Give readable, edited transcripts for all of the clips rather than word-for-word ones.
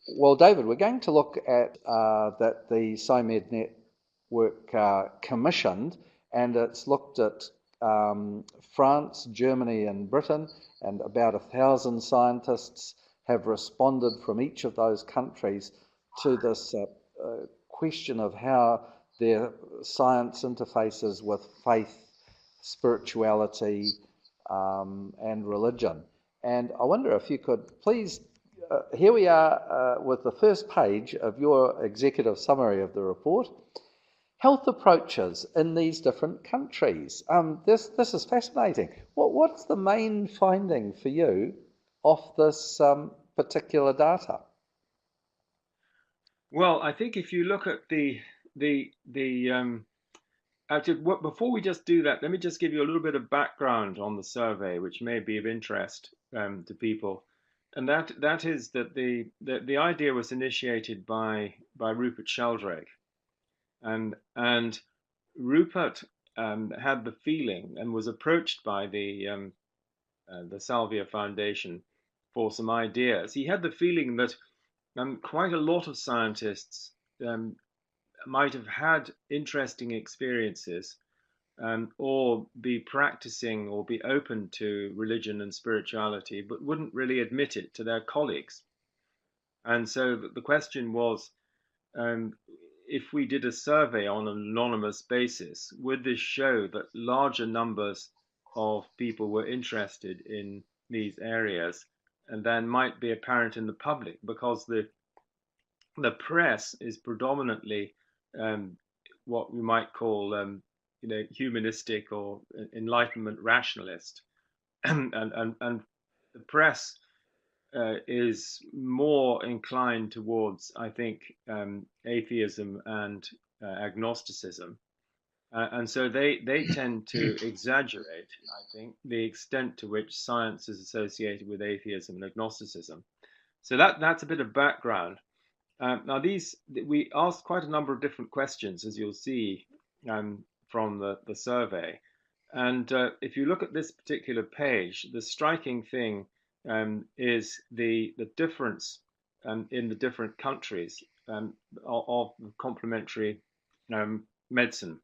Well, David, we're going to look at that the SciMed Network commissioned, and it's looked at France, Germany, and Britain, and about 1,000 scientists have responded from each of those countries to this question of how their science interfaces with faith, spirituality, and religion. And I wonder if you could please, here we are with the first page of your executive summary of the report. Health approaches in these different countries. This is fascinating. What's the main finding for you off this particular data? Well, I think if you look at actually, before we just do that, let me just give you a little bit of background on the survey, which may be of interest to people. And that is that the idea was initiated by Rupert Sheldrake, and Rupert had the feeling and was approached by the Salvia Foundation for some ideas. He had the feeling that quite a lot of scientists might have had interesting experiences or be practicing or be open to religion and spirituality, but wouldn't really admit it to their colleagues. And so the question was, if we did a survey on an anonymous basis, would this show that larger numbers of people were interested in these areas and then might be apparent in the public? Because the press is predominantly what we might call humanistic or Enlightenment rationalist, and the press is more inclined towards, I think, atheism and agnosticism. And so they tend to exaggerate, I think, the extent to which science is associated with atheism and agnosticism. So that's a bit of background. Now, we asked quite a number of different questions, as you'll see from the survey. And if you look at this particular page, the striking thing is the difference in the different countries of complementary medicine,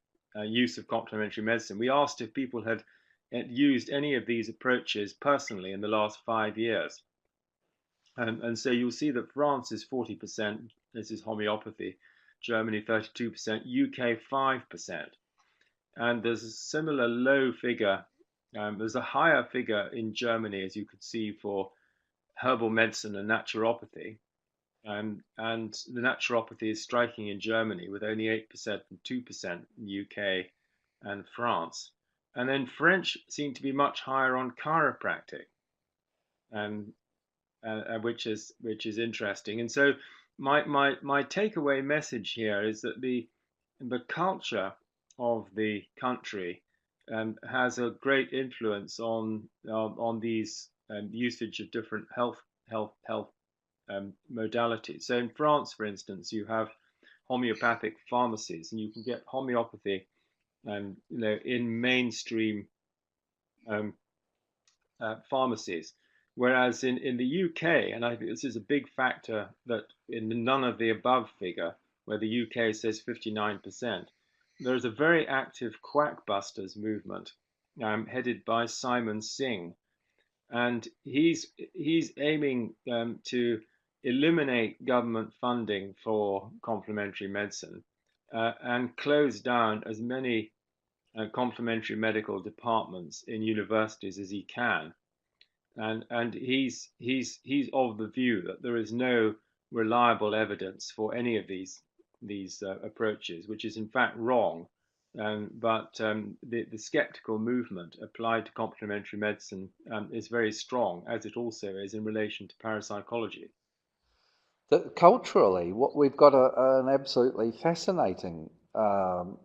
use of complementary medicine. We asked if people had used any of these approaches personally in the last 5 years. And so you'll see that France is 40%, this is homeopathy, Germany 32%, UK 5%. And there's a similar low figure, there's a higher figure in Germany, as you could see, for herbal medicine and naturopathy. And the naturopathy is striking in Germany with only 8% and 2% in UK and France. And then French seem to be much higher on chiropractic, which is interesting. And so my takeaway message here is that the culture of the country has a great influence on these usage of different health modalities. So in France, for instance, you have homeopathic pharmacies, and you can get homeopathy, in mainstream pharmacies. Whereas in the UK, and I think this is a big factor that in the none of the above figure, where the UK says 59%, there is a very active quackbusters movement headed by Simon Singh, and he's aiming to eliminate government funding for complementary medicine and close down as many complementary medical departments in universities as he can. And he's of the view that there is no reliable evidence for any of these approaches, which is in fact wrong. But the skeptical movement applied to complementary medicine is very strong, as it also is in relation to parapsychology. Culturally, what we've got an absolutely fascinating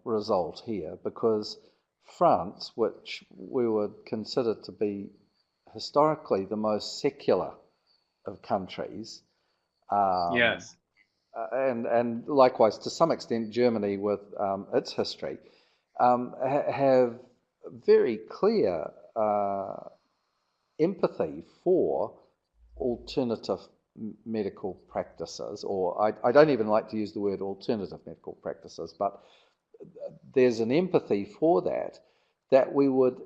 result here, because France, which we would consider to be historically the most secular of countries, Yes. and likewise to some extent Germany with its history, have very clear empathy for alternative medical practices, or I don't even like to use the word alternative medical practices, but there's an empathy for that we would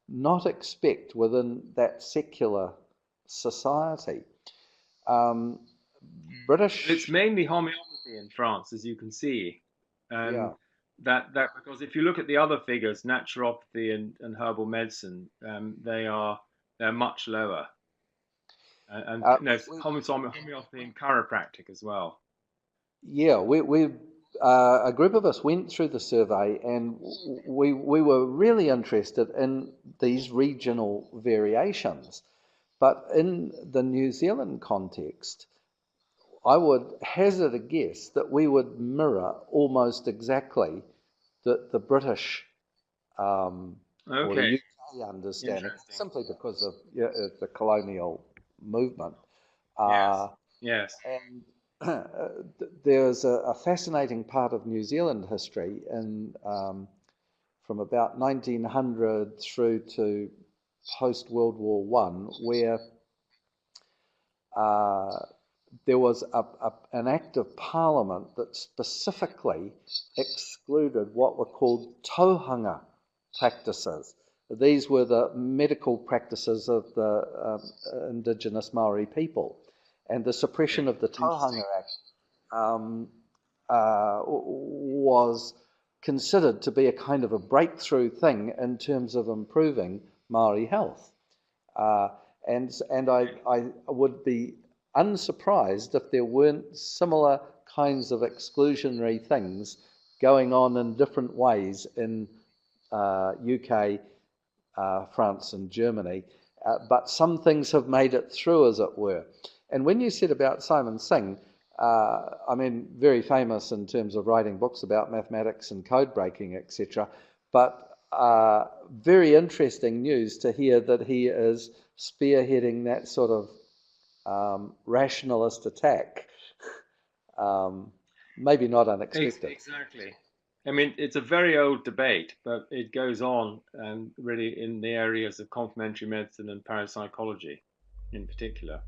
not expect within that secular society. It's British, mainly homeopathy in France, as you can see. yeah, That because if you look at the other figures, naturopathy and herbal medicine, they're much lower. And uh, no, we, homeopathy and chiropractic as well. yeah, we a group of us went through the survey, and we were really interested in these regional variations. But in the New Zealand context, I would hazard a guess that we would mirror almost exactly the British or the Okay, UK understanding, interesting. simply because of the colonial movement. Yes, Uh, yes. and there's a fascinating part of New Zealand history in from about 1900 through to post World War One, where uh, there was an act of parliament that specifically excluded what were called tauhanga practices. These were the medical practices of the indigenous Maori people. And the suppression Okay, of the interesting. Tauhanga Act um, was considered to be a kind of a breakthrough thing in terms of improving Maori health. Uh, and I would be unsurprised if there weren't similar kinds of exclusionary things going on in different ways in UK, France, and Germany. But some things have made it through, as it were. And when you said about Simon Singh, I mean, very famous in terms of writing books about mathematics and code breaking, etc. But very interesting news to hear that he is spearheading that sort of rationalist attack. Um, Maybe not unexpected. Exactly. I mean, it's a very old debate, but it goes on and really in the areas of complementary medicine and parapsychology in particular.